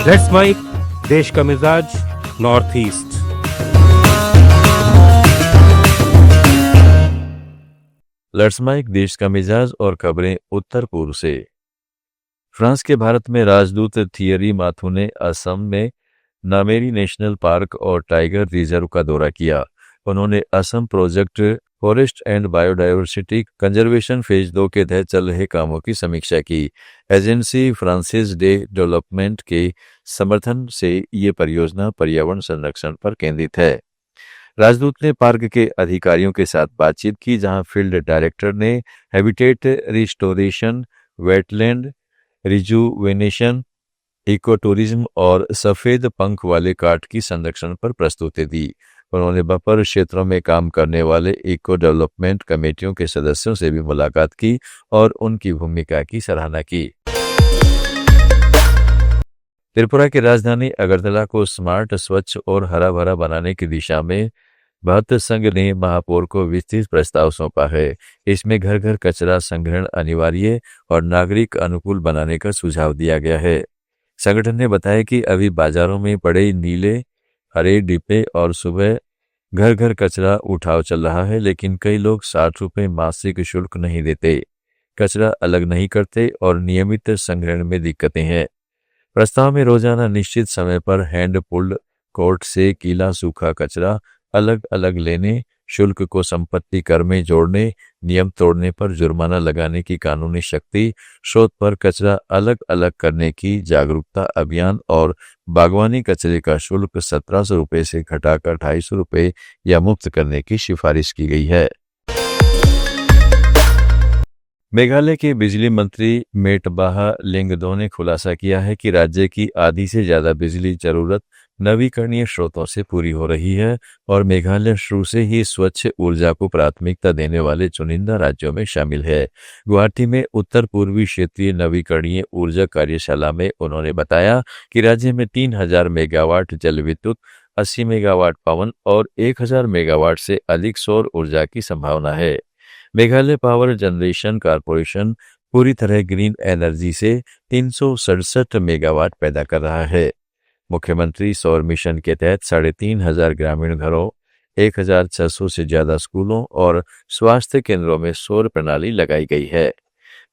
Let's mic देश का मिजाज नॉर्थ ईस्ट। लेट्स माइक देश का मिजाज और खबरें उत्तर पूर्व से। फ्रांस के भारत में राजदूत थियरी माथु ने असम में नामेरी नेशनल पार्क और टाइगर रिजर्व का दौरा किया। उन्होंने Assam project forest and biodiversity conservation phase 2 के तहत चल रहे कामों की समीक्षा की। एजेंसी फ्रांसिस डे डेवलपमेंट के समर्थन से ये परियोजना पर्यावरण संरक्षण पर केंद्रित है। राजदूत ने पार्क के अधिकारियों के साथ बातचीत की, जहां फील्ड डायरेक्टर ने habitat restoration, wetland rejuvenation, eco tourism और सफेद पंख वाले काठ की संरक्षण पर प्रस्तुति दी। उन्होंने बफर क्षेत्रों में काम करने वाले इको डेवलपमेंट कमेटियों के सदस्यों से भी मुलाकात की और उनकी भूमिका की सराहना की। त्रिपुरा की राजधानी अगरतला को स्मार्ट, स्वच्छ और हरा भरा बनाने की दिशा में भारत संघ ने महापौर को विस्तृत प्रस्ताव सौंपा है। इसमें घर घर कचरा संग्रहण अनिवार्य और नागरिक अनुकूल बनाने का सुझाव दिया गया है। संगठन ने बताया कि अभी बाजारों में पड़े नीले हरे डिब्बे और सुबह घर घर कचरा उठाव चल रहा है, लेकिन कई लोग 60 रुपये मासिक शुल्क नहीं देते, कचरा अलग नहीं करते और नियमित संग्रहण में दिक्कतें हैं। प्रस्ताव में रोजाना निश्चित समय पर हैंड पुल्ड कोर्ट से गीला सूखा कचरा अलग अलग लेने, शुल्क को संपत्ति कर में जोड़ने, नियम तोड़ने पर जुर्माना लगाने की कानूनी शक्ति, स्रोत पर कचरा अलग अलग करने की जागरूकता अभियान और बागवानी कचरे का शुल्क 1700 रुपये से घटाकर 250 रुपये या मुक्त करने की सिफारिश की गई है। मेघालय के बिजली मंत्री मेटबाहा लिंगदो ने खुलासा किया है कि राज्य की आधी से ज्यादा बिजली जरूरत नवीकरणीय स्रोतों से पूरी हो रही है और मेघालय शुरू से ही स्वच्छ ऊर्जा को प्राथमिकता देने वाले चुनिंदा राज्यों में शामिल है। गुवाहाटी में उत्तर पूर्वी क्षेत्रीय नवीकरणीय ऊर्जा कार्यशाला में उन्होंने बताया कि राज्य में 3000 मेगावाट जल विद्युत, 80 मेगावाट पवन और 1000 मेगावाट से अधिक सौर ऊर्जा की संभावना है। मेघालय पावर जनरेशन कॉरपोरेशन पूरी तरह ग्रीन एनर्जी से 367 मेगावाट पैदा कर रहा है। मुख्यमंत्री सौर मिशन के तहत 3500 ग्रामीण घरों, 1600 से ज्यादा स्कूलों और स्वास्थ्य केंद्रों में सौर प्रणाली लगाई गई है।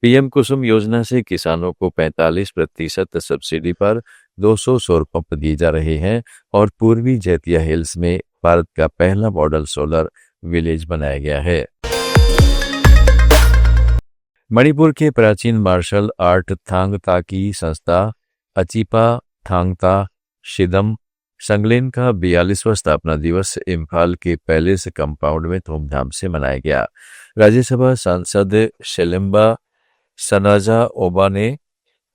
पीएम कुसुम योजना से किसानों को 45% सब्सिडी पर 200 सौर पंप दिए जा रहे हैं और पूर्वी जैतिया हिल्स में भारत का पहला मॉडल सोलर विलेज बनाया गया है। मणिपुर के प्राचीन मार्शल आर्ट थांगता की संस्था अचिपा थांगता शिदम संगलेन का 42वां स्थापना दिवस इम्फाल के पैलेस कंपाउंड में धूमधाम से मनाया गया। राज्यसभा सांसद शेलेम्बा सनाजा ओबा ने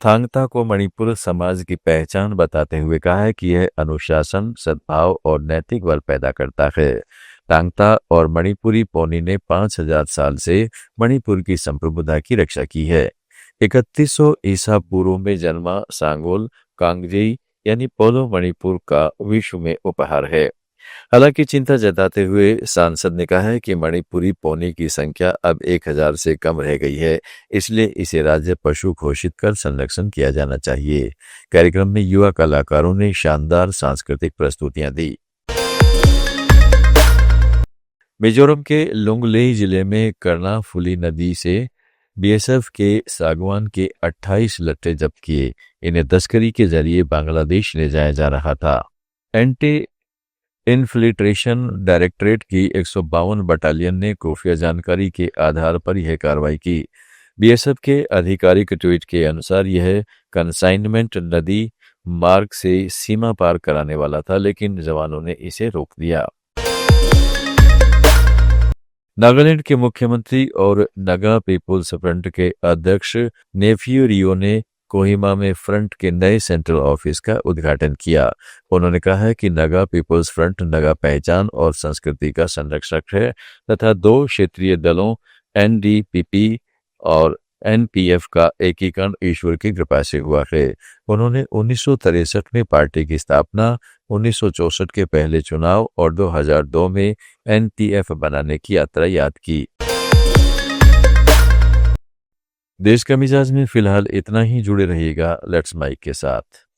थांगता को मणिपुर समाज की पहचान बताते हुए कहा है कि यह अनुशासन, सद्भाव और नैतिक बल पैदा करता है। थांगता और मणिपुरी पौनी ने 5000 साल से मणिपुर की संप्रभुता की रक्षा की है। 3100 ईसा पूर्व में जन्मा सांगोल कांगजेई यानी पोलो मणिपुर का विश्व में उपहार है। हालांकि चिंता जताते हुए सांसद ने कहा है कि मणिपुरी पौनी की संख्या अब 1000 से कम रह गई है, इसलिए इसे राज्य पशु घोषित कर संरक्षण किया जाना चाहिए। कार्यक्रम में युवा कलाकारों ने शानदार सांस्कृतिक प्रस्तुतियां दी। मिजोरम के लुंगलेई जिले में कर्णाफुली नदी से बीएसएफ के सागवान के 28 लट्टे जब्त किए। इन्हें तस्करी के जरिए बांग्लादेश ले जाया जा रहा था। एंटी इन्फिल्ट्रेशन डायरेक्टरेट की 152 बटालियन ने खुफिया जानकारी के आधार पर यह कार्रवाई की। बीएसएफ के आधिकारिक ट्वीट के अनुसार यह कंसाइनमेंट नदी मार्ग से सीमा पार कराने वाला था, लेकिन जवानों ने इसे रोक दिया। नागालैंड के मुख्यमंत्री और नगा पीपुल्स फ्रंट के अध्यक्ष नेफियो रियो ने कोहिमा में फ्रंट के नए सेंट्रल ऑफिस का उद्घाटन किया। उन्होंने कहा है कि नगा पीपुल्स फ्रंट नगा पहचान और संस्कृति का संरक्षक है तथा 2 क्षेत्रीय दलों एनडीपीपी और एनपीएफ का एकीकरण ईश्वर की कृपा से हुआ है। उन्होंने 1963 में पार्टी की स्थापना, 1964 के पहले चुनाव और 2002 में एनपीएफ बनाने की यात्रा याद की। देश का मिजाज में फिलहाल इतना ही। जुड़े रहिएगा लेट्स माइक के साथ।